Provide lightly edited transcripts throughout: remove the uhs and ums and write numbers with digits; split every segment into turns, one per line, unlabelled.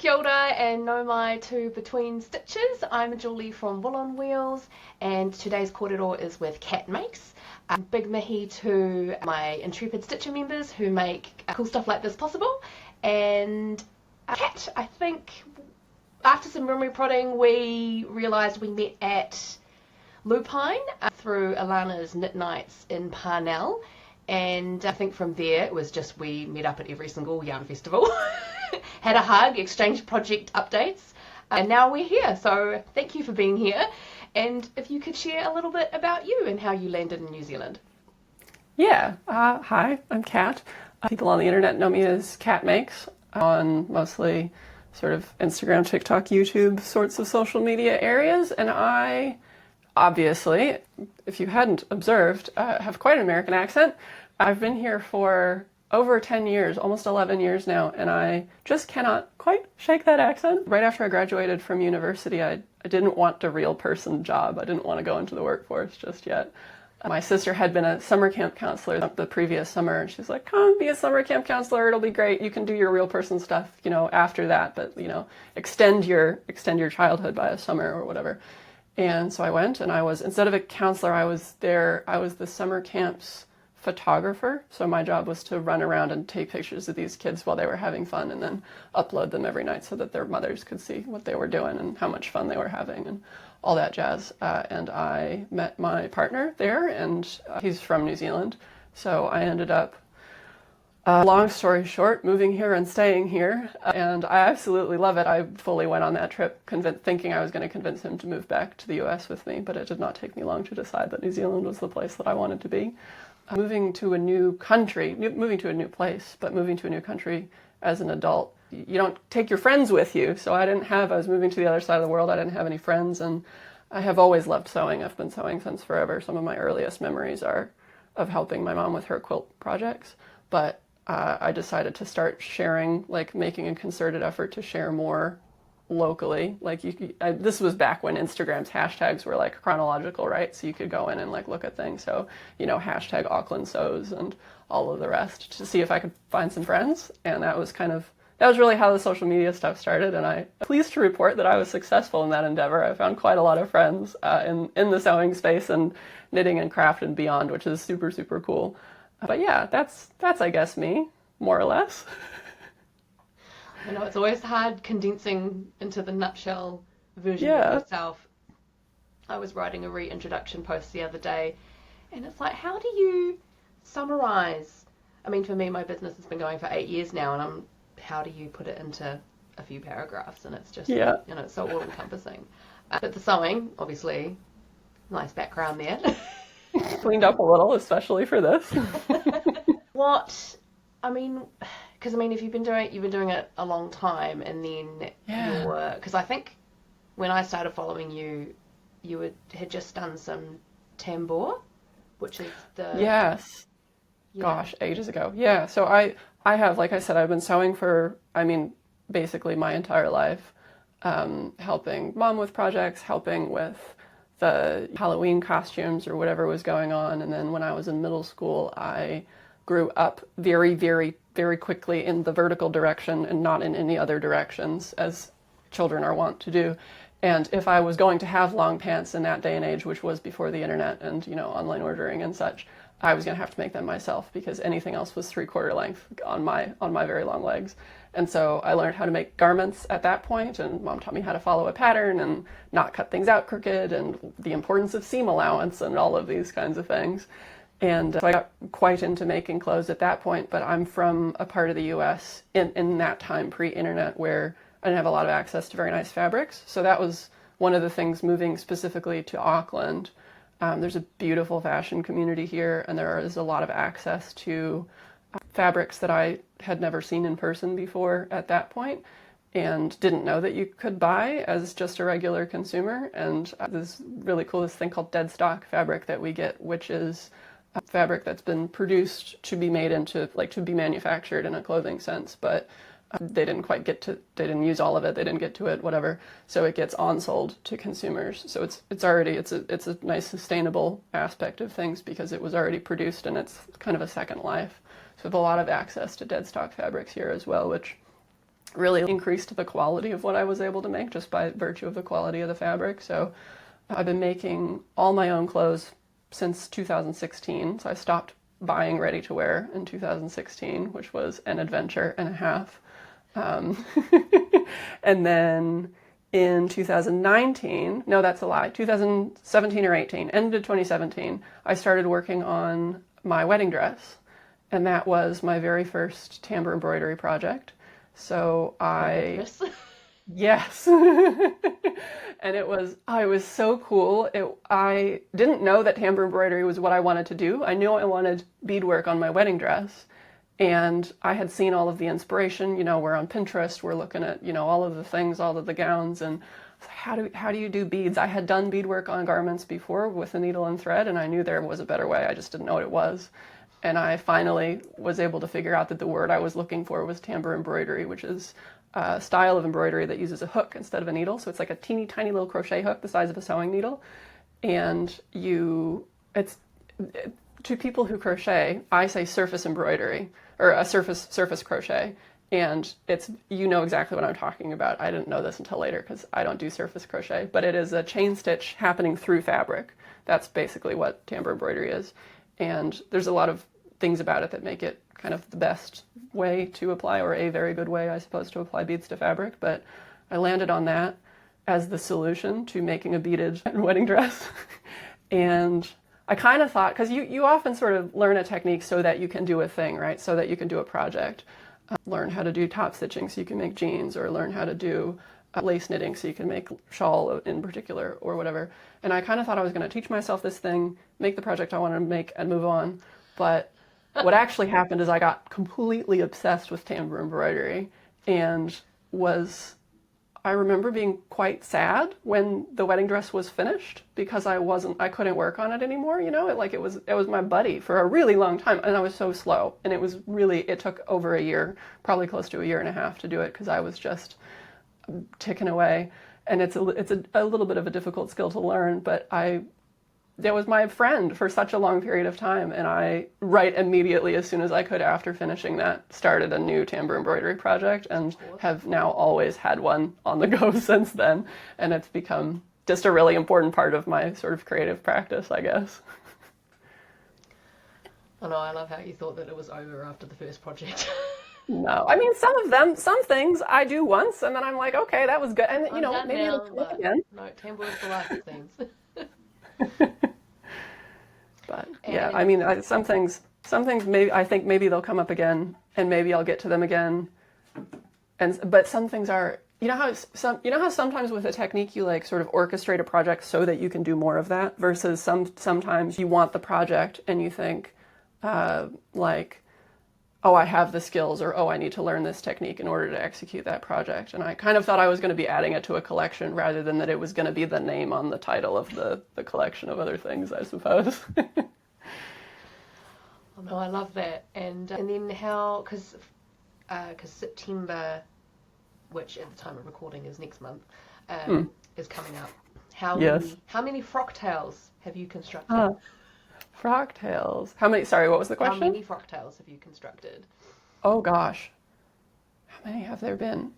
Kia ora and nau mai to Between Stitches. I'm Julie from Wool on Wheels and today's kōrero is with Cat Makes. Big mihi to my intrepid stitcher members who make cool stuff like this possible. And Cat, I think after some memory prodding we realised we met at Lupine through Alana's Knit Nights in Parnell. And I think from there it was just we met up at every single yarn festival, had a hug, exchanged project updates, and now we're here. So thank you for being here. And if you could share a little bit about you and how you landed in New Zealand.
Yeah, hi, I'm Kat. People on the internet know me as Cat Makes on mostly sort of Instagram, TikTok, YouTube sorts of social media areas. And I obviously, if you hadn't observed, have quite an American accent. I've been here for over 10 years, almost 11 years now, and I just cannot quite shake that accent. Right after I graduated from university, I didn't want a real person job. I didn't want to go into the workforce just yet. My sister had been a summer camp counselor the previous summer, and she's like, come be a summer camp counselor, it'll be great. You can do your real person stuff, after that, but, extend your childhood by a summer or whatever. And so I went and I was, instead of a counselor, I was the summer camp's photographer. So my job was to run around and take pictures of these kids while they were having fun and then upload them every night so that their mothers could see what they were doing and how much fun they were having and all that jazz. And I met my partner there and he's from New Zealand. So I ended up, long story short, moving here and staying here, and I absolutely love it. I fully went on that trip thinking I was going to convince him to move back to the US with me, but it did not take me long to decide that New Zealand was the place that I wanted to be. Moving to a new country, moving to a new place, but moving to a new country as an adult, you don't take your friends with you, so I was moving to the other side of the world, I didn't have any friends, and I have always loved sewing. I've been sewing since forever. Some of my earliest memories are of helping my mom with her quilt projects, but I decided to start sharing, making a concerted effort to share more locally. This was back when Instagram's hashtags were chronological, right? So you could go in and look at things. So, hashtag Auckland sews and all of the rest to see if I could find some friends. And that was really how the social media stuff started. And I'm pleased to report that I was successful in that endeavor. I found quite a lot of friends in the sewing space and knitting and craft and beyond, which is super, super cool. But yeah, that's I guess me, more or less.
I know it's always hard condensing into the nutshell version of yourself. I was writing a reintroduction post the other day, and it's like, how do you summarize? I mean, for me, my business has been going for 8 years now, and how do you put it into a few paragraphs? And it's just, it's so all-encompassing. But the sewing, obviously, nice background there.
Cleaned up a little, especially for this.
Because if you've been doing it a long time, and then because I think when I started following you, had just done some tambour, which is
gosh, ages ago. Yeah, so I have, like I said, I've been sewing for basically my entire life, helping mom with projects, helping with the Halloween costumes or whatever was going on. And then when I was in middle school, I grew up very, very, very quickly in the vertical direction and not in any other directions, as children are wont to do. And if I was going to have long pants in that day and age, which was before the internet and, online ordering and such, I was going to have to make them myself because anything else was 3/4 length on my very long legs. And so I learned how to make garments at that point, and mom taught me how to follow a pattern and not cut things out crooked and the importance of seam allowance and all of these kinds of things. And so I got quite into making clothes at that point, but I'm from a part of the US in that time pre-internet where I didn't have a lot of access to very nice fabrics. So that was one of the things moving specifically to Auckland. There's a beautiful fashion community here, and there is a lot of access to fabrics that I had never seen in person before at that point and didn't know that you could buy as just a regular consumer. And this really cool, this thing called dead stock fabric that we get, which is fabric that's been produced to be made into, to be manufactured in a clothing sense, but they didn't use all of it, they didn't get to it, whatever. So it gets on-sold to consumers. So it's a nice sustainable aspect of things because it was already produced and it's kind of a second life. So we have a lot of access to dead stock fabrics here as well, which really increased the quality of what I was able to make just by virtue of the quality of the fabric. So I've been making all my own clothes since 2016. So I stopped buying ready to wear in 2016, which was an adventure and a half. Um, and then in 2019, no, that's a lie, 2017 or 18, end of 2017, I started working on my wedding dress. And that was my very first tambour embroidery project. So yes. And it was so cool. I didn't know that tambour embroidery was what I wanted to do. I knew I wanted beadwork on my wedding dress. And I had seen all of the inspiration, we're on Pinterest, we're looking at, all of the things, all of the gowns, and how do you do beads? I had done beadwork on garments before with a needle and thread, and I knew there was a better way. I just didn't know what it was. And I finally was able to figure out that the word I was looking for was tambour embroidery, which is a style of embroidery that uses a hook instead of a needle. So it's like a teeny tiny little crochet hook the size of a sewing needle. And to people who crochet, I say surface embroidery, or a surface crochet. And you know exactly what I'm talking about. I didn't know this until later because I don't do surface crochet, but it is a chain stitch happening through fabric. That's basically what tambour embroidery is. And there's a lot of things about it that make it kind of the best way to apply, or a very good way, I suppose, to apply beads to fabric. But I landed on that as the solution to making a beaded wedding dress. And I kind of thought, because you often sort of learn a technique so that you can do a thing, right? So that you can do a project. Learn how to do top stitching so you can make jeans, or learn how to do lace knitting so you can make shawl in particular, or whatever. And I kind of thought I was going to teach myself this thing, make the project I wanted to make, and move on. But what actually happened is I got completely obsessed with tambour embroidery, and I remember being quite sad when the wedding dress was finished because I couldn't work on it anymore, it was my buddy for a really long time, and I was so slow, and it took over a year, probably close to a year and a half to do it because I was just ticking away, and it's a little bit of a difficult skill to learn, but that was my friend for such a long period of time, and I, right immediately as soon as I could after finishing that, started a new tambour embroidery project, and have now always had one on the go since then, and it's become just a really important part of my sort of creative practice, I guess.
I know, I love how you thought that it was over after the first project.
No, I mean, some things I do once, and then I'm like, okay, that was good, and maybe it'll come up again.
No, tambour is the life of things.
But yeah, I mean, some things maybe I think maybe they'll come up again, and maybe I'll get to them again. But some things are, how sometimes with a technique you like sort of orchestrate a project so that you can do more of that, versus sometimes you want the project and you think oh, I have the skills, or oh, I need to learn this technique in order to execute that project. And I kind of thought I was going to be adding it to a collection rather than that it was going to be the name on the title of the collection of other things, I suppose.
Oh, no, I love that. And then how, because September, which at the time of recording is next month, is coming up. How many frock tails have you constructed?
Frock tails. How many? Sorry, what was the question?
How many frock tails have you constructed?
Oh gosh, how many have there been?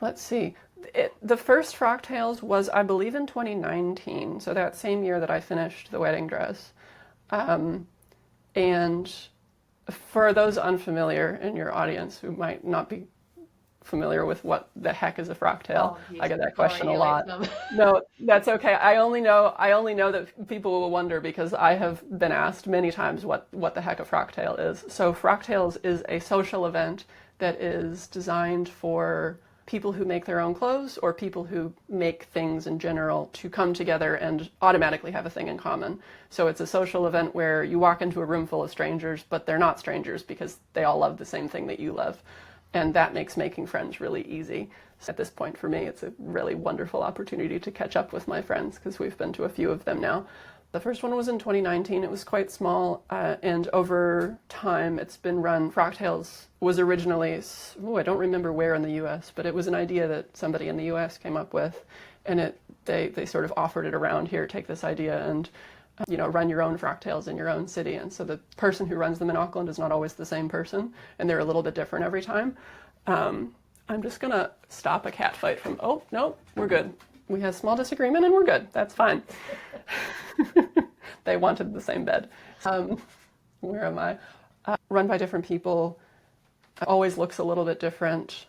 Let's see. The first frock tails was, I believe, in 2019. So that same year that I finished the wedding dress. And for those unfamiliar in your audience who might not be familiar with what the heck is a frock tail.
Oh, yes.
I get that question a lot. No, that's okay. I only know that people will wonder because I have been asked many times what the heck a frock tail is. So frock tails is a social event that is designed for people who make their own clothes, or people who make things in general, to come together and automatically have a thing in common. So it's a social event where you walk into a room full of strangers, but they're not strangers because they all love the same thing that you love. And that makes making friends really easy. So at this point for me, it's a really wonderful opportunity to catch up with my friends because we've been to a few of them now. The first one was in 2019. It was quite small, and over time it's been run. Frock tails was originally, I don't remember where in the US, but it was an idea that somebody in the US came up with, and they sort of offered it around here, take this idea and run your own frock tails in your own city. And so the person who runs them in Auckland is not always the same person, and they're a little bit different every time. I'm just gonna stop a cat fight from, oh, no, we're good. We had a small disagreement and we're good. That's fine. They wanted the same bed. Where am I? Run by different people. Always looks a little bit different.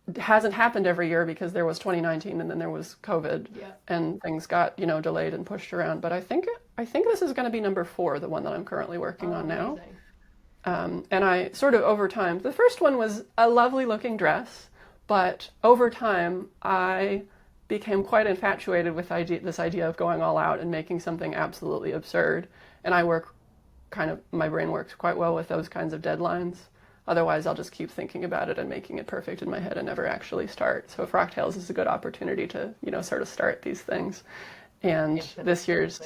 It hasn't happened every year because there was 2019 and then there was COVID, and things got, delayed and pushed around. But I think this is going to be number 4, the one that I'm currently working on now. And I sort of over time, the first one was a lovely looking dress, but over time I became quite infatuated with this idea of going all out and making something absolutely absurd. And my brain works quite well with those kinds of deadlines. Otherwise, I'll just keep thinking about it and making it perfect in my head and never actually start. So Frock Tales is a good opportunity to, sort of start these things. And this year's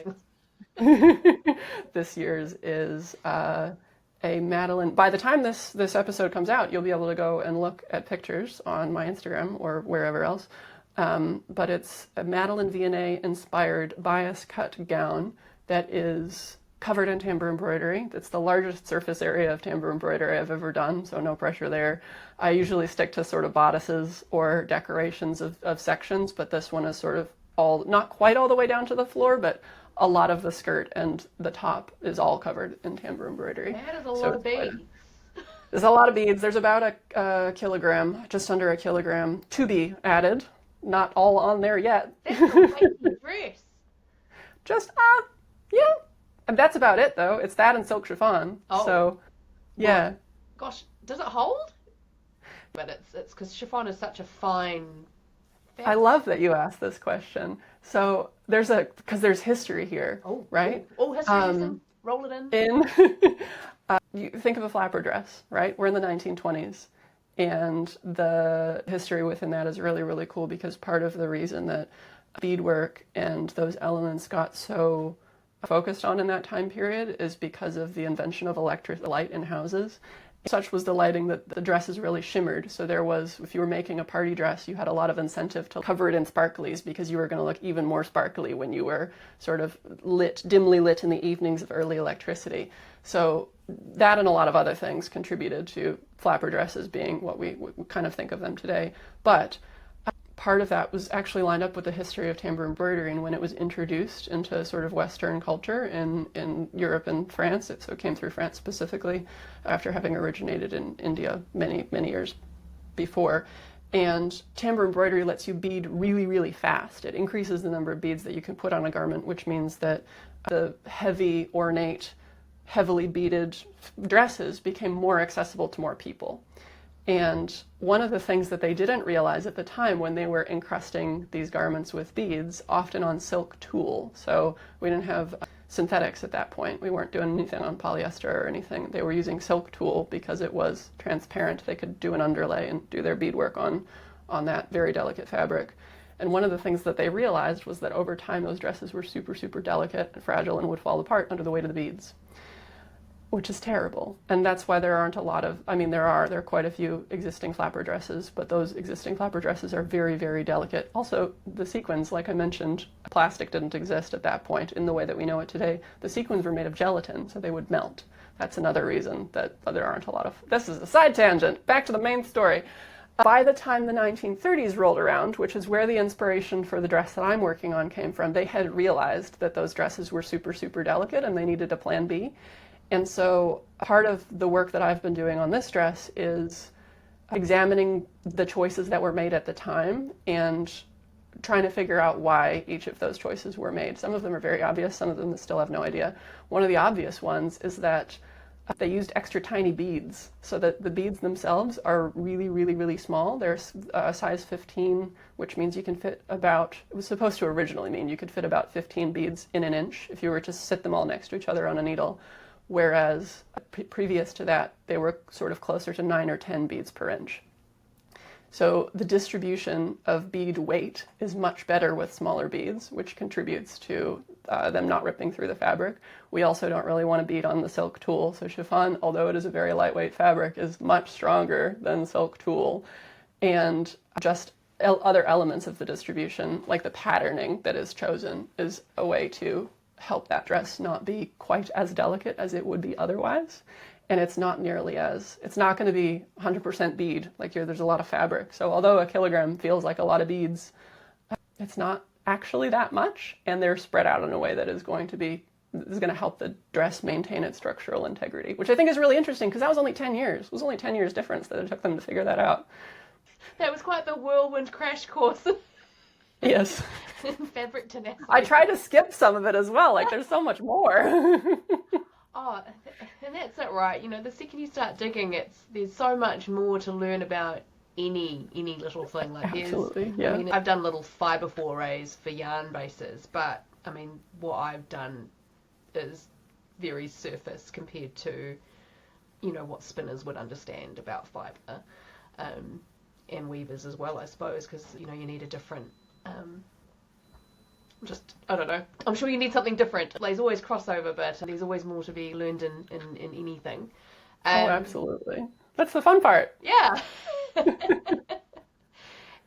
is a Madeline. By the time this episode comes out, you'll be able to go and look at pictures on my Instagram or wherever else. But it's a Madeline Vianney inspired bias cut gown that is covered in tambour embroidery. It's the largest surface area of tambour embroidery I've ever done, so no pressure there. I usually stick to sort of bodices or decorations of sections, but this one is sort of not quite all the way down to the floor, but a lot of the skirt and the top is all covered in tambour embroidery.
That is a lot of beads.
There's a lot of beads. There's about a kilogram, just under a kilogram, to be added. Not all on there yet.
That's a weighty dress.
Just, yeah. And that's about it, though. It's that and silk chiffon.
Oh.
So, yeah.
Well, gosh, does it hold? But it's because chiffon is such a fine fabric.
I love that you asked this question. So because there's history here, right?
Oh, history. Roll it in.
You think of a flapper dress, right? We're in the 1920s. And the history within that is really, really cool because part of the reason that beadwork and those elements got so focused on in that time period is because of the invention of electric light in houses. Such was the lighting that the dresses really shimmered. So if you were making a party dress, you had a lot of incentive to cover it in sparklies because you were going to look even more sparkly when you were sort of dimly lit in the evenings of early electricity. So that and a lot of other things contributed to flapper dresses being what we kind of think of them today. But part of that was actually lined up with the history of tambour embroidery and when it was introduced into sort of Western culture in Europe and France. So it came through France specifically after having originated in India many, many years before. And tambour embroidery lets you bead really, really fast. It increases the number of beads that you can put on a garment, which means that the heavy, ornate, heavily beaded dresses became more accessible to more people. And one of the things that they didn't realize at the time when they were encrusting these garments with beads, often on silk tulle. So we didn't have synthetics at that point. We weren't doing anything on polyester or anything. They were using silk tulle because it was transparent. They could do an underlay and do their beadwork on that very delicate fabric. And one of the things that they realized was that over time those dresses were super, super delicate and fragile and would fall apart under the weight of the beads, which is terrible. And that's why there aren't a lot of, there are quite a few existing flapper dresses, but those existing flapper dresses are very, very delicate. Also, the sequins, like I mentioned, plastic didn't exist at that point in the way that we know it today. The sequins were made of gelatin, so they would melt. That's another reason that there aren't a lot of, this is a side tangent, back to the main story. By the time the 1930s rolled around, which is where the inspiration for the dress that I'm working on came from, they had realized that those dresses were super, super delicate and they needed a plan B. And so part of the work that I've been doing on this dress is examining the choices that were made at the time and trying to figure out why each of those choices were made. Some of them are very obvious, some of them still have no idea. One of the obvious ones is that they used extra tiny beads so that the beads themselves are really, really, really small. They're size 15, which means you can fit about, it was supposed to originally mean you could fit about 15 beads in an inch if you were to sit them all next to each other on a needle. Whereas previous to that, they were sort of closer to 9 or 10 beads per inch. So the distribution of bead weight is much better with smaller beads, which contributes to them not ripping through the fabric. We also don't really want to bead on the silk tulle. So chiffon, although it is a very lightweight fabric, is much stronger than silk tulle. And just other elements of the distribution, like the patterning that is chosen, is a way to help that dress not be quite as delicate as it would be otherwise. and it's not it's not going to be 100% bead. Like there's a lot of fabric. So although a kilogram feels like a lot of beads, it's not actually that much, and they're spread out in a way that is going to help the dress maintain its structural integrity, which I think is really interesting because that was only 10 years. It was only 10 years difference that it took them to figure that out.
That was quite the whirlwind crash course.
Yes.
In fabric tenacity.
I tried to skip some of it as well. Like there's so much more.
Oh, and that's it, right? You know, the second you start digging, there's so much more to learn about any little thing. Like
Absolutely, yeah.
I mean, I've done little fibre forays for yarn bases, but I mean, what I've done is very surface compared to, you know, what spinners would understand about fibre, and weavers as well, I suppose, because you know you need a different. I don't know. I'm sure you need something different. There's always crossover, but there's always more to be learned in anything.
Oh, absolutely. That's the fun part.
Yeah.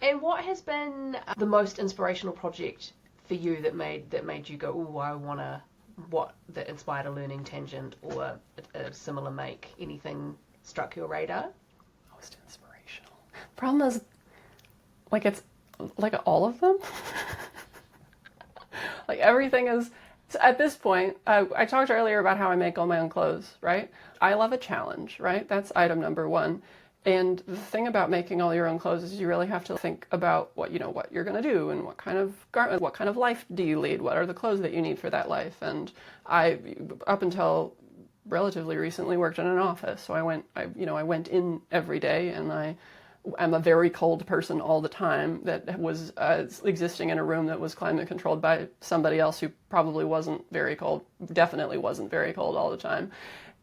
And what has been the most inspirational project for you that made you go, oh, that inspired a learning tangent or a similar make? Anything struck your radar?
Most inspirational. Problem is, like, it's like all of them. Like everything is, at this point, I talked earlier about how I make all my own clothes, right? I love a challenge, right? That's item number one. And the thing about making all your own clothes is you really have to think about what you're going to do and what kind of life do you lead? What are the clothes that you need for that life? And I, up until relatively recently, worked in an office. So I went in every day, and I'm a very cold person all the time that was existing in a room that was climate controlled by somebody else who probably wasn't very cold, definitely wasn't very cold all the time.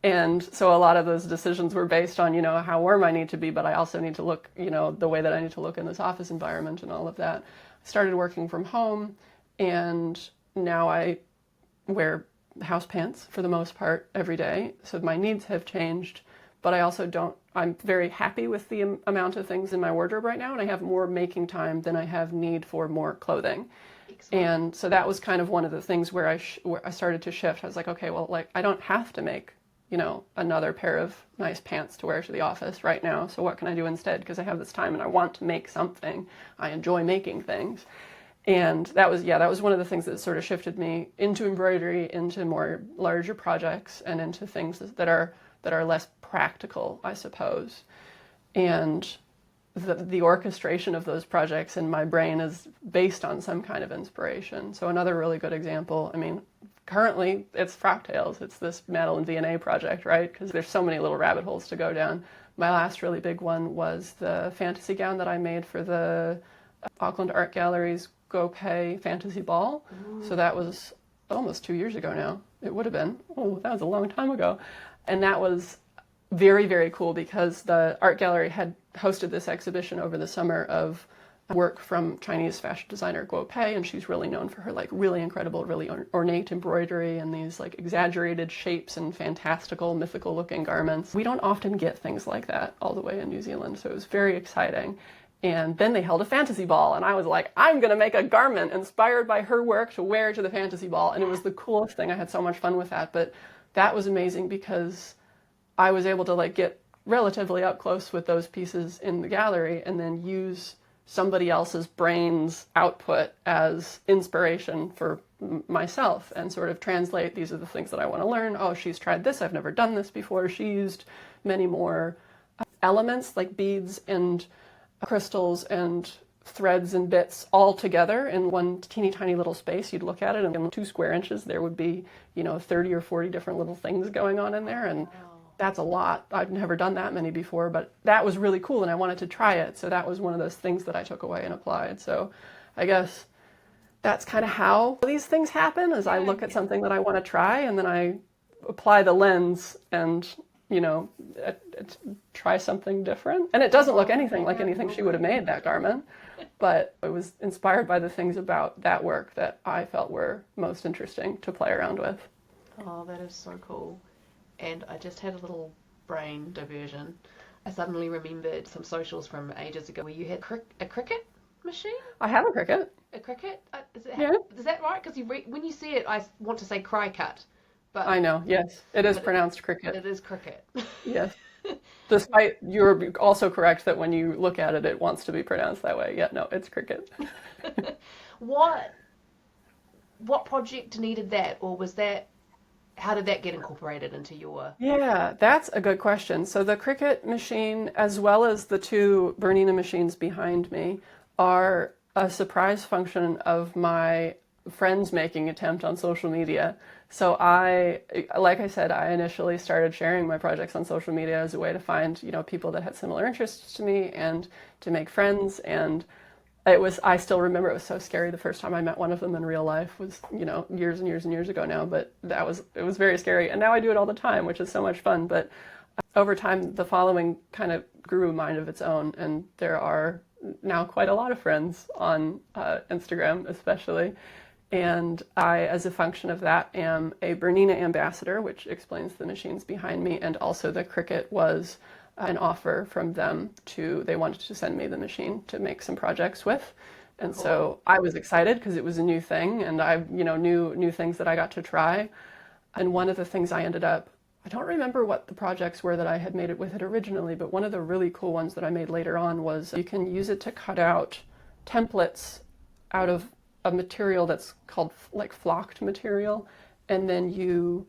And so a lot of those decisions were based on, how warm I need to be, but I also need to look, the way that I need to look in this office environment and all of that. I started working from home, and now I wear house pants for the most part every day. So my needs have changed, but I also I'm very happy with the amount of things in my wardrobe right now, and I have more making time than I have need for more clothing. Excellent. And so that was kind of one of the things where I started to shift. I was like, okay, well, like I don't have to make, another pair of nice pants to wear to the office right now. So what can I do instead? Because I have this time and I want to make something. I enjoy making things. And that was one of the things that sort of shifted me into embroidery, into more larger projects, and into things that are less practical, I suppose. And the orchestration of those projects in my brain is based on some kind of inspiration. So another really good example, currently it's frocktails. It's this Madeline V&A project, right? Because there's so many little rabbit holes to go down. My last really big one was the fantasy gown that I made for the Auckland Art Gallery's Go Pay Fantasy Ball. Ooh. So that was almost 2 years ago now. It would have been. Oh, that was a long time ago. And that was very, very cool because the art gallery had hosted this exhibition over the summer of work from Chinese fashion designer Guo Pei, and she's really known for her like really incredible, really ornate embroidery and these like exaggerated shapes and fantastical, mythical looking garments. We don't often get things like that all the way in New Zealand, so it was very exciting. And then they held a fantasy ball, and I was like, I'm going to make a garment inspired by her work to wear to the fantasy ball. And it was the coolest thing. I had so much fun with that. But that was amazing because I was able to like get relatively up close with those pieces in the gallery and then use somebody else's brain's output as inspiration for myself and sort of translate, these are the things that I want to learn. Oh, she's tried this. I've never done this before. She used many more elements like beads and crystals and threads and bits all together in one teeny tiny little space. You'd look at it and in 2 square inches there would be 30 or 40 different little things going on in there, and that's a lot. I've never done that many before, but that was really cool and I wanted to try it. So that was one of those things that I took away and applied. So I guess that's kind of how these things happen, is I look at something that I want to try and then I apply the lens and try something different. And it doesn't look anything like anything she would have made, that garment. But I was inspired by the things about that work that I felt were most interesting to play around with.
Oh, that is so cool. And I just had a little brain diversion. I suddenly remembered some socials from ages ago where you had a cricket machine?
I have a cricket.
A cricket?
Yeah.
Is that right? Because when you see it, I want to say cry cut. but
I know, yes. It is
but it,
pronounced cricket.
it is cricket.
Yes. Despite you're also correct that when you look at it, it wants to be pronounced that way. Yeah, no, it's cricket.
What what project needed that, or was that how did that get incorporated into your?
Yeah, that's a good question. So the Cricut machine, as well as the two Bernina machines behind me, are a surprise function of my friends making attempt on social media. So like I said, I initially started sharing my projects on social media as a way to find, people that had similar interests to me and to make friends. And I still remember it was so scary the first time I met one of them in real life was, years and years and years ago now, but it was very scary. And now I do it all the time, which is so much fun. But over time, the following kind of grew a mind of its own. And there are now quite a lot of friends on Instagram, especially. And I, as a function of that, am a Bernina ambassador, which explains the machines behind me. And also the Cricut was an offer from them they wanted to send me the machine to make some projects with. And
Cool.
so I was excited because it was a new thing and I, knew new things that I got to try. And one of the things I don't remember what the projects were that I had made it with it originally, but one of the really cool ones that I made later on was you can use it to cut out templates out of a material that's called like flocked material. And then you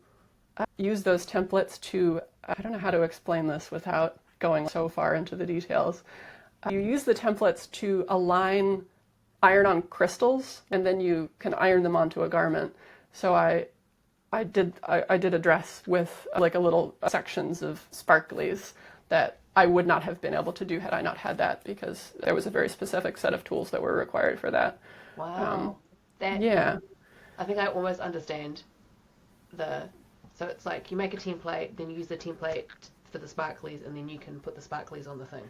use those templates to, I don't know how to explain this without going so far into the details. You use the templates to iron on crystals, and then you can iron them onto a garment. So I did a dress with like a little sections of sparklies that I would not have been able to do had I not had that because there was a very specific set of tools that were required for that.
Wow. That
Yeah.
I think I almost understand the. So it's like you make a template, then you use the template for the sparklies, and then you can put the sparklies on the thing.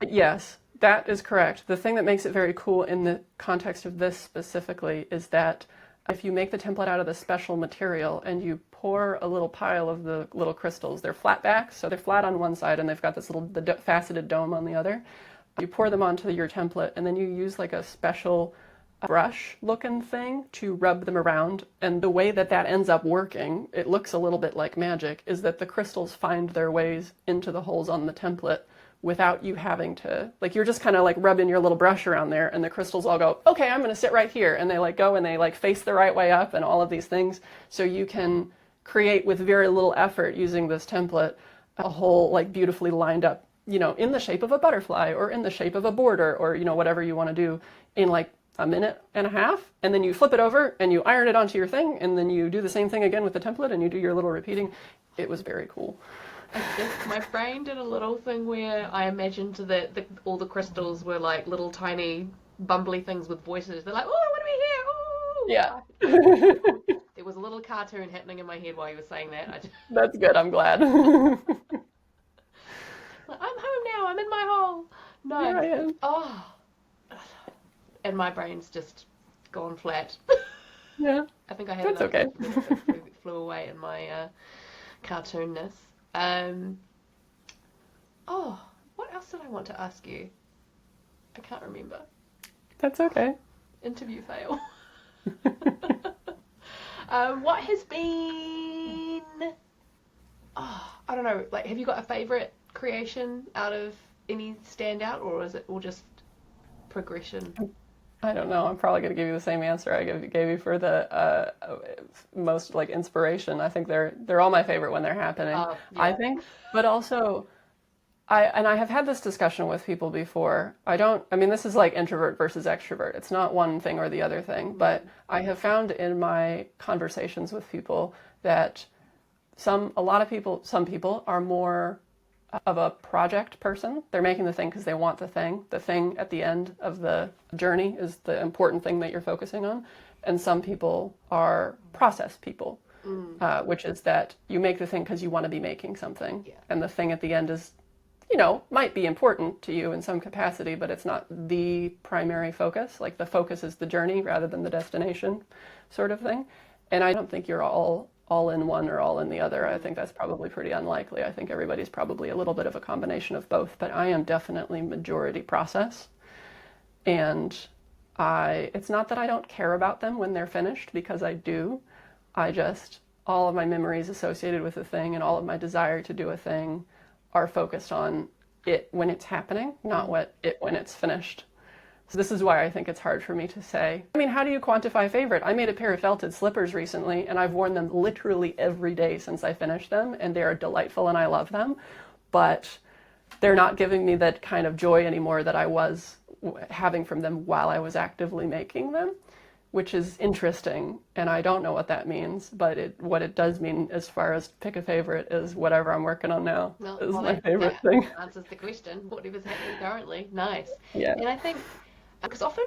Yes, that is correct. The thing that makes it very cool in the context of this specifically is that if you make the template out of the special material and you pour a little pile of the little crystals, they're flat backs, so they're flat on one side and they've got this faceted dome on the other. You pour them onto your template and then you use like a special brush looking thing to rub them around. And the way that ends up working, it looks a little bit like magic, is that the crystals find their ways into the holes on the template without you having to, like you're just kind of like rubbing your little brush around there and the crystals all go, okay, I'm going to sit right here. And they like go and they like face the right way up and all of these things. So you can create with very little effort using this template a whole like beautifully lined up, in the shape of a butterfly or in the shape of a border or, whatever you want to do in like a minute and a half, and then you flip it over and you iron it onto your thing, and then you do the same thing again with the template and you do your little repeating. It was very cool.
I think my brain did a little thing where I imagined that all the crystals were like little tiny bumbly things with voices. They're like, oh, what do we hear? Oh.
Yeah.
There was a little cartoon happening in my head while you were saying that.
That's good. I'm glad.
Like, I'm home now. I'm in my hole. No.
Here I am.
Oh. And my brain's just gone flat.
Yeah.
I think I had
That's
enough
okay.
that flew away in my cartoonness. Oh, what else did I want to ask you? I can't remember.
That's okay.
Interview fail. What has been? Oh, I don't know. Like, have you got a favorite creation out of any standout, or is it all just progression?
I don't know. I'm probably going to give you the same answer I gave you for the most like inspiration. I think they're all my favorite when they're happening.
Yeah.
I think, but also I have had this discussion with people before. I mean, this is like introvert versus extrovert. It's not one thing or the other thing, but I have found in my conversations with people that some people are more of a project person. They're making the thing because they want the thing. The thing at the end of the journey is the important thing that you're focusing on. And some people are process people, which is that you make the thing because you want to be making something.
Yeah.
And the thing at the end is, might be important to you in some capacity, but it's not the primary focus. Like the focus is the journey rather than the destination sort of thing. And I don't think you're all in one or all in the other. I think that's probably pretty unlikely. I think everybody's probably a little bit of a combination of both, but I am definitely majority process. And it's not that I don't care about them when they're finished, because I do. all of my memories associated with a thing and all of my desire to do a thing are focused on it when it's happening, not when it's finished. So this is why I think it's hard for me to say. I mean, how do you quantify favorite? I made a pair of felted slippers recently, and I've worn them literally every day since I finished them, and they are delightful and I love them. But they're not giving me that kind of joy anymore that I was having from them while I was actively making them, which is interesting. And I don't know what that means, but what it does mean as far as pick a favorite is whatever I'm working on now is my favorite thing.
Answers the question. Whatever's happening currently. Nice.
Yeah.
And I think, because often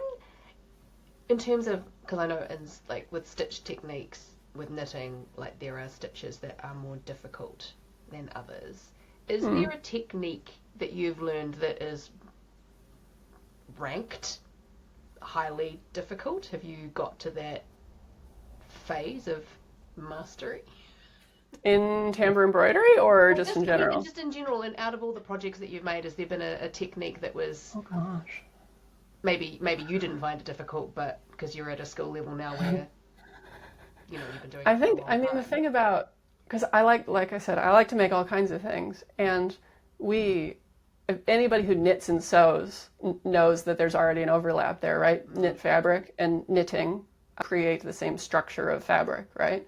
in terms of, because I know in like with stitch techniques with knitting, like there are stitches that are more difficult than others. Is there a technique that you've learned that is ranked highly difficult? Have you got to that phase of mastery?
In tambour embroidery or
Well,
just in general?
Just in general, and out of all the projects that you've made, has there been a technique that was,
Oh gosh.
maybe you didn't find it difficult, but because you're at a skill level now where you've been doing it for a long
the
time.
thing about, because like I said, I like to make all kinds of things, and if anybody who knits and sews knows that there's already an overlap there, right? Knit fabric and knitting create the same structure of fabric, right?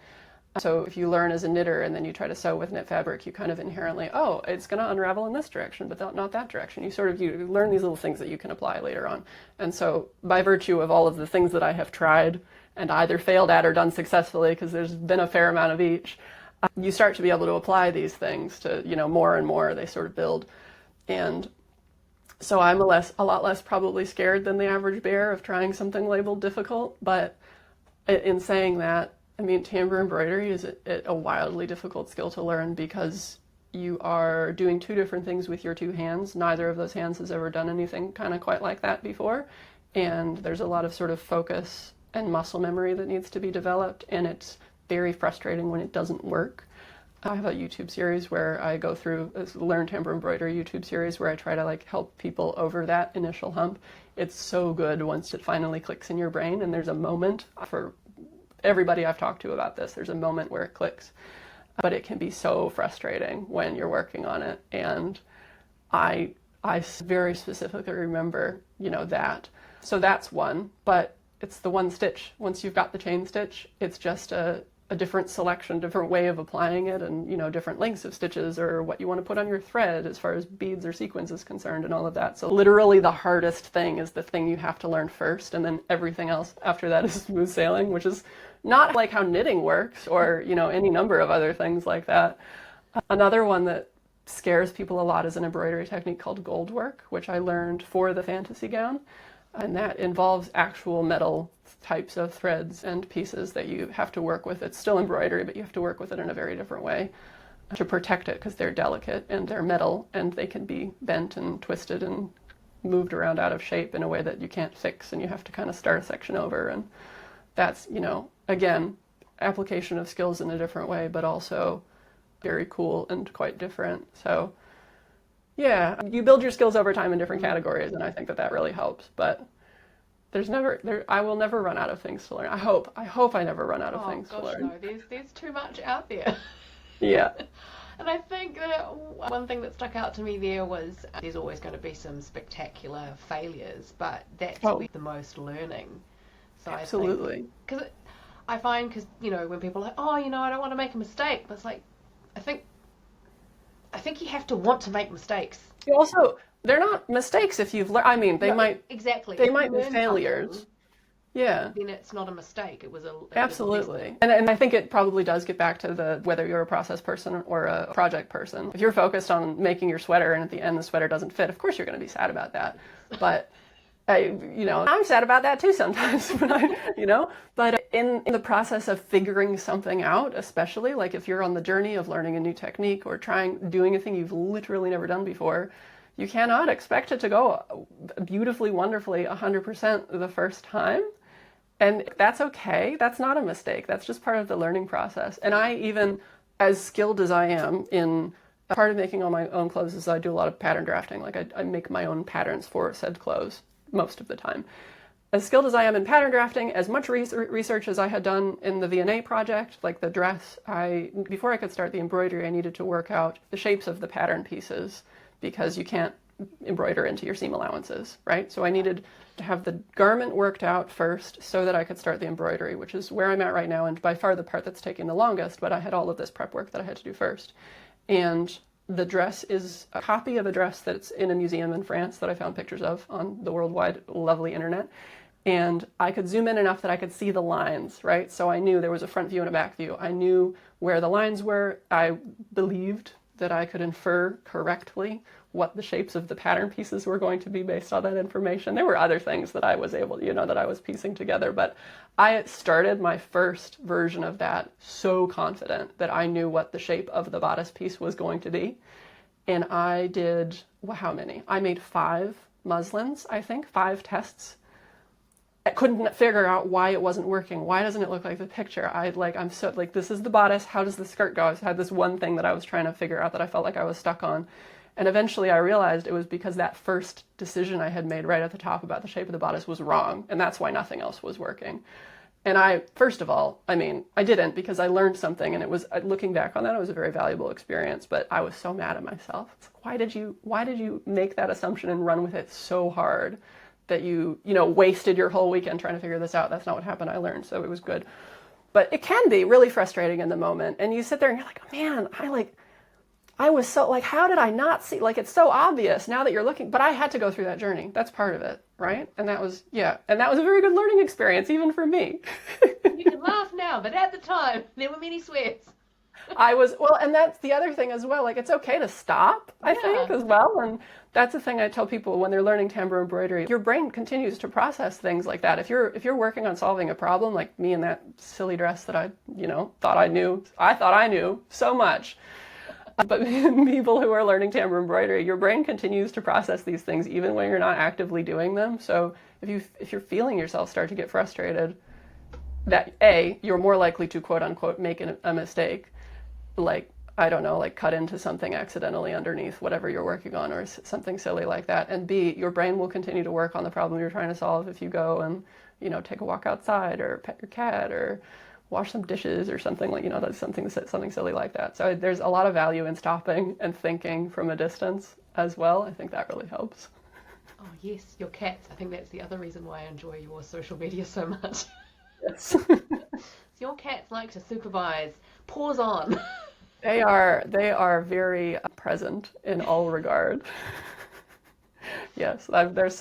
So if you learn as a knitter and then you try to sew with knit fabric, you kind of inherently, oh, it's going to unravel in this direction, but not that direction. You learn these little things that you can apply later on. And so by virtue of all of the things that I have tried and either failed at or done successfully, because there's been a fair amount of each, you start to be able to apply these things to, more and more they sort of build. And so I'm a lot less probably scared than the average bear of trying something labeled difficult. But in saying that, I mean, tambour embroidery is a wildly difficult skill to learn because you are doing two different things with your two hands. Neither of those hands has ever done anything kind of quite like that before. And there's a lot of sort of focus and muscle memory that needs to be developed. And it's very frustrating when it doesn't work. I have a YouTube series where I go through a Learn Tambour Embroidery YouTube series where I try to help people over that initial hump. It's so good once it finally clicks in your brain, and there's a moment for everybody I've talked to about this. There's a moment where it clicks, but it can be so frustrating when you're working on it. And I very specifically remember, that. So that's one, but it's the one stitch. Once you've got the chain stitch, it's just a different selection, different way of applying it, and different lengths of stitches or what you want to put on your thread as far as beads or sequins is concerned and all of that. So literally the hardest thing is the thing you have to learn first, and then everything else after that is smooth sailing, which is not like how knitting works or any number of other things like that. Another one that scares people a lot is an embroidery technique called gold work, which I learned for the fantasy gown. And that involves actual metal types of threads and pieces that you have to work with. It's still embroidery, but you have to work with it in a very different way to protect it because they're delicate and they're metal and they can be bent and twisted and moved around out of shape in a way that you can't fix, and you have to kind of start a section over. And that's, again, application of skills in a different way, but also very cool and quite different. So yeah, you build your skills over time in different categories, and I think that really helps. But I will never run out of things to learn. I hope I never run out of things to learn.
No, there's too much out there.
Yeah.
And I think that one thing that stuck out to me there was there's always going to be some spectacular failures, but that's the most learning. So
absolutely.
Because I find, when people are like, oh, I don't want to make a mistake, but it's like, I think you have to want to make mistakes.
You also, they're not mistakes if you've learned. I mean, they might be failures. Yeah.
Then it's not a mistake. It was
absolutely. And I think it probably does get back to whether you're a process person or a project person. If you're focused on making your sweater and at the end the sweater doesn't fit, of course you're going to be sad about that. But I'm sad about that too sometimes. But in the process of figuring something out, especially like if you're on the journey of learning a new technique or doing a thing you've literally never done before, you cannot expect it to go beautifully, wonderfully 100% the first time. And that's okay. That's not a mistake. That's just part of the learning process. And I even, as skilled as I am in part of making all my own clothes, is I do a lot of pattern drafting. Like I make my own patterns for said clothes most of the time. as skilled as I am in pattern drafting, as much research as I had done in the V&A project, like the dress, before I could start the embroidery, I needed to work out the shapes of the pattern pieces because you can't embroider into your seam allowances, right? So I needed to have the garment worked out first so that I could start the embroidery, which is where I'm at right now, and by far the part that's taking the longest, but I had all of this prep work that I had to do first. And the dress is a copy of a dress that's in a museum in France that I found pictures of on the worldwide lovely internet. And I could zoom in enough that I could see the lines, right? So I knew there was a front view and a back view. I knew where the lines were. I believed that I could infer correctly what the shapes of the pattern pieces were going to be based on that information. There were other things that I was able, that I was piecing together, but I started my first version of that so confident that I knew what the shape of the bodice piece was going to be. And I did, how many? I made 5 muslins, I think, 5 tests. I couldn't figure out why it wasn't working. Why doesn't it look like the picture? I'm so like, this is the bodice. How does the skirt go? I had this one thing that I was trying to figure out that I felt like I was stuck on. And eventually I realized it was because that first decision I had made right at the top about the shape of the bodice was wrong. And that's why nothing else was working. And first of all, I didn't, because I learned something, and it was, looking back on that, it was a very valuable experience, but I was so mad at myself. It's like, why did you make that assumption and run with it so hard that you wasted your whole weekend trying to figure this out? That's not what happened. I learned, so it was good. But it can be really frustrating in the moment, and you sit there and you're like, oh man, I was so, like, how did I not see, like, it's so obvious now that you're looking, but I had to go through that journey. That's part of it, right? And that was a very good learning experience, even for me.
You can laugh now, but at the time, there were many sweats.
And that's the other thing as well, like, it's okay to stop, I think, as well, and that's the thing I tell people when they're learning tambour embroidery. Your brain continues to process things like that. If you're working on solving a problem, like me in that silly dress that I thought I knew so much. But people who are learning tambour embroidery, your brain continues to process these things even when you're not actively doing them. So if you're feeling yourself start to get frustrated, that you're more likely to quote unquote make a mistake, like, I don't know, like cut into something accidentally underneath whatever you're working on or something silly like that. And B, your brain will continue to work on the problem you're trying to solve if you go and take a walk outside or pet your cat or wash some dishes or something, like, that's something silly like that. So there's a lot of value in stopping and thinking from a distance as well. I think that really helps.
Oh yes, your cats. I think that's the other reason why I enjoy your social media so much.
Yes.
So your cats like to supervise. Pause on.
They are very present in all regard. Yes, let's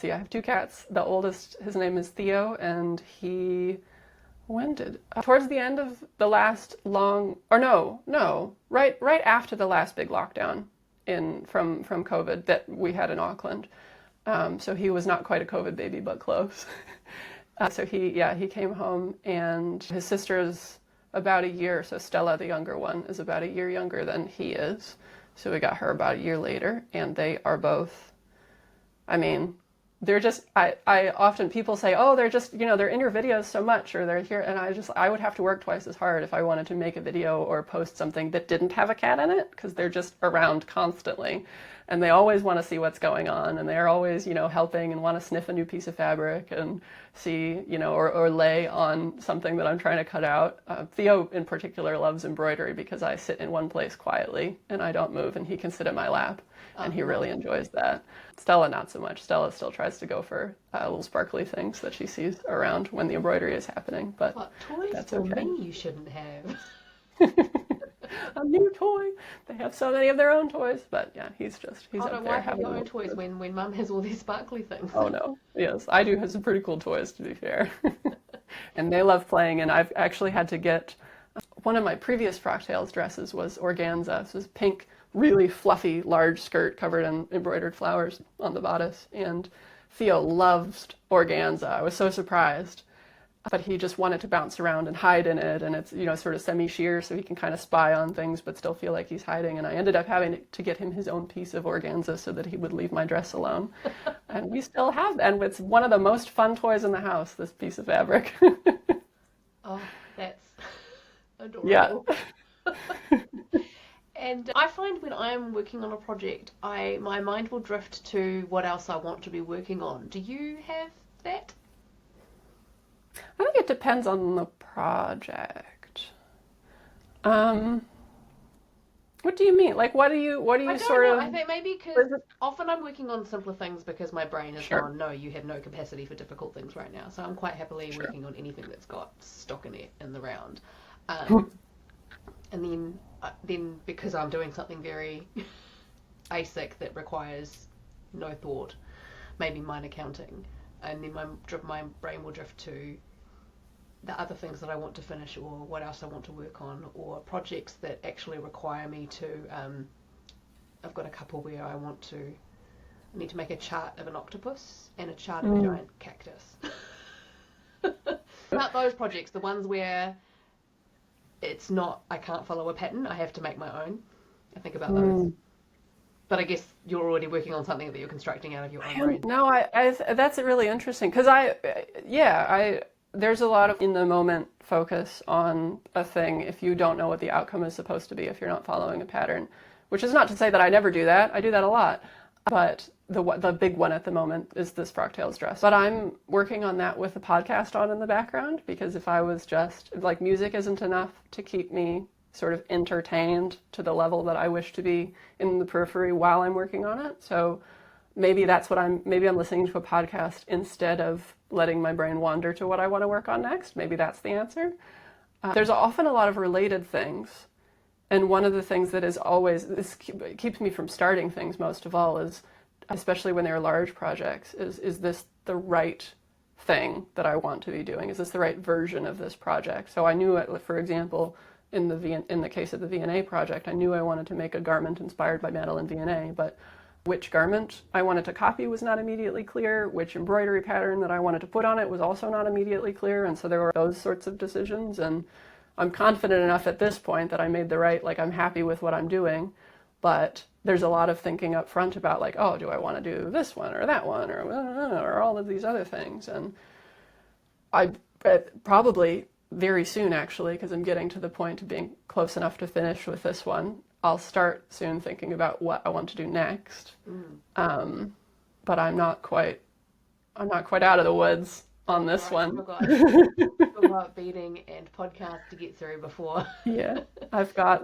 see, I have 2 cats. The oldest, his name is Theo, and he towards the end of the last right after the last big lockdown from COVID that we had in Auckland. So he was not quite a COVID baby, but close. So he came home, and his sister is about a year. So Stella, the younger one, is about a year younger than he is. So we got her about a year later, and they are both, they're just, I often, people say, oh, they're just, they're in your videos so much, or they're here, and I would have to work twice as hard if I wanted to make a video or post something that didn't have a cat in it, because they're just around constantly, and they always want to see what's going on, and they're always, helping and want to sniff a new piece of fabric and see, or lay on something that I'm trying to cut out. Theo in particular loves embroidery because I sit in one place quietly and I don't move, and he can sit in my lap. And he really enjoys that. Stella, not so much. Stella still tries to go for little sparkly things that she sees around when the embroidery is happening. But
what toys
that's
for
okay.
me you shouldn't have.
A new toy. They have so many of their own toys, but yeah, he's up there.
Why have your own toys when Mum has all these sparkly things?
Oh no, yes, I do have some pretty cool toys, to be fair. And they love playing, and I've actually had to get, one of my previous Frocktails dresses was organza. This was pink, really fluffy, large skirt covered in embroidered flowers on the bodice, and Theo loves organza. I was so surprised. But he just wanted to bounce around and hide in it, and it's, sort of semi-sheer, so he can kind of spy on things but still feel like he's hiding. And I ended up having to get him his own piece of organza so that he would leave my dress alone. And we still have that, and it's one of the most fun toys in the house, this piece of fabric.
Oh, that's adorable.
Yeah.
And I find when I'm working on a project, my mind will drift to what else I want to be working on. Do you have that?
I think it depends on the project. What do you mean? Like, what do you
I don't
sort
know.
of?
I think maybe
Is
because
it,
often I'm working on simpler things because my brain has
sure,
gone, no, you have no capacity for difficult things right now. So I'm quite happily
sure.
working on anything that's got stock in it in the round. Um, and then because I'm doing something very basic that requires no thought, maybe minor counting, and then my brain will drift to the other things that I want to finish or what else I want to work on or projects that actually require me to. I've got a couple where I need to make a chart of an octopus and a chart of a
Mm.
giant cactus. About those projects, the ones where it's not, I can't follow a pattern, I have to make my own. I think about those.
Mm.
But I guess you're already working on something that you're constructing out of your own
I am,
brain.
no, that's really interesting because there's a lot of in the moment focus on a thing if you don't know what the outcome is supposed to be, if you're not following a pattern, which is not to say that I never do that. I do that a lot. But the big one at the moment is this Frocktails dress. But I'm working on that with a podcast on in the background because if I was just like music isn't enough to keep me sort of entertained to the level that I wish to be in the periphery while I'm working on it. So maybe I'm listening to a podcast instead of letting my brain wander to what I want to work on next. Maybe that's the answer. There's often a lot of related things. And one of the things that is always, this keeps me from starting things most of all is, especially when they're large projects, is this the right thing that I want to be doing? Is this the right version of this project? So I knew, for example, in the case of the V&A project, I knew I wanted to make a garment inspired by Madeline V&A, but which garment I wanted to copy was not immediately clear. Which embroidery pattern that I wanted to put on it was also not immediately clear. And so there were those sorts of decisions. And I'm confident enough at this point that I made the right, like I'm happy with what I'm doing. But there's a lot of thinking up front about like, oh, do I want to do this one or that one or all of these other things? And I probably very soon, actually, because I'm getting to the point of being close enough to finish with this one, I'll start soon thinking about what I want to do next. But I'm not quite out of the woods on
That's
this
right.
one.
Still got beating and podcast to get through before.
Yeah, I've got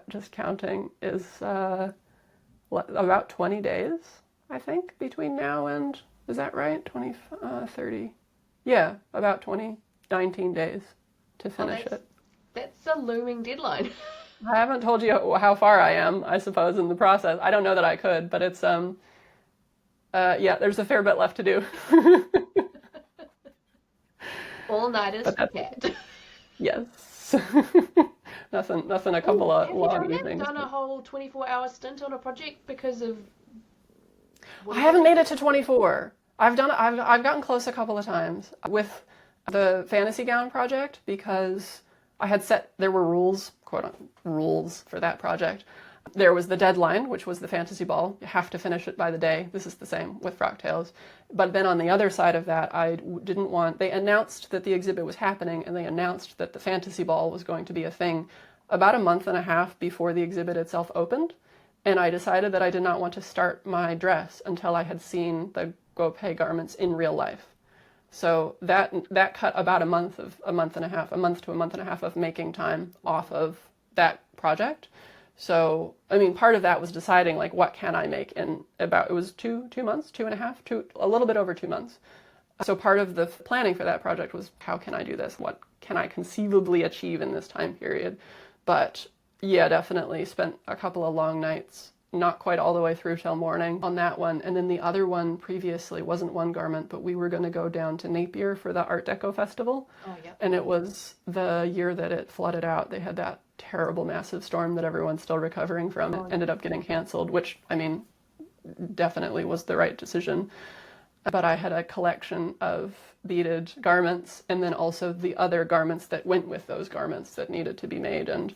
just counting is about 20 days, I think, between now and, is that right? 30. Yeah, about 19 days to finish it.
That's a looming deadline.
I haven't told you how far I am, I suppose, in the process. I don't know that I could, but it's yeah, there's a fair bit left to do.
All-nighters
But
for
that's
Cat.
yes. Nothing a couple
Oh,
of
have you
long
done that?
evenings.
Done a whole 24-hour stint on a project because of
I haven't made it to 24. I've gotten close a couple of times with the fantasy gown project because there were rules, quote unquote, rules for that project. There was the deadline, which was the fantasy ball. You have to finish it by the day. This is the same with Frocktails. But then on the other side of that, they announced that the exhibit was happening and they announced that the fantasy ball was going to be a thing about a month and a half before the exhibit itself opened. And I decided that I did not want to start my dress until I had seen the Guopei garments in real life. So that cut about a month to a month and a half of making time off of that project. So, I mean, part of that was deciding like what can I make in it was 2 months, 2.5, a little bit over 2 months. So part of the planning for that project was how can I do this? What can I conceivably achieve in this time period? But yeah, definitely spent a couple of long nights, not quite all the way through till morning on that one. And then the other one previously wasn't one garment, but we were going to go down to Napier for the Art Deco Festival.
Oh, yeah.
And it was the year that it flooded out. They had that terrible massive storm that everyone's still recovering from. It ended up getting canceled, which, I mean, definitely was the right decision. But I had a collection of beaded garments and then also the other garments that went with those garments that needed to be made. And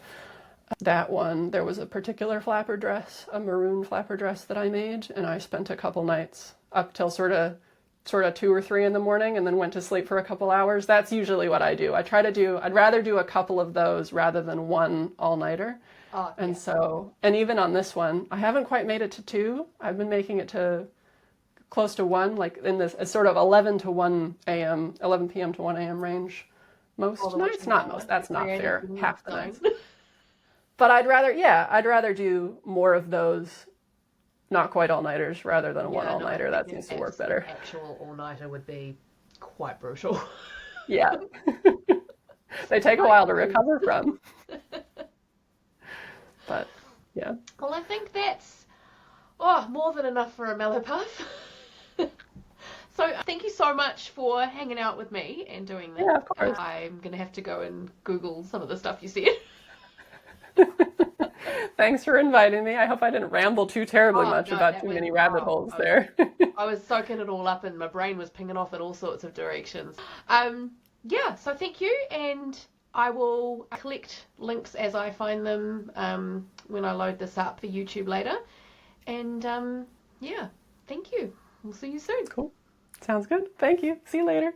that one, there was a particular flapper dress, a maroon flapper dress that I made, and I spent a couple nights up till sort of 2 or 3 in the morning and then went to sleep for a couple hours. That's usually what I do. I'd rather do a couple of those rather than one all-nighter.
Oh,
And even on this one, I haven't quite made it to 2. I've been making it to close to 1, like in this sort of 11 to 1 a.m., 11 p.m. to 1 a.m. range most nights. Not most, that's not fair, half the nights. But I'd rather do more of those not quite all-nighters rather than one all-nighter. That seems to work better.
Actual all-nighter would be quite brutal.
Yeah. They take a while to recover from. But, yeah.
Well, I think that's more than enough for a Malapath. So thank you so much for hanging out with me and doing this.
Yeah, of course.
I'm going to have to go and Google some of the stuff you said.
Thanks for inviting me. I hope I didn't ramble too terribly much about too many rabbit holes there.
I was soaking it all up and my brain was pinging off in all sorts of directions. Yeah, so thank you, and I will collect links as I find them when I load this up for YouTube later. And yeah, thank you. We'll see you soon.
Cool. Sounds good. Thank you. See you later.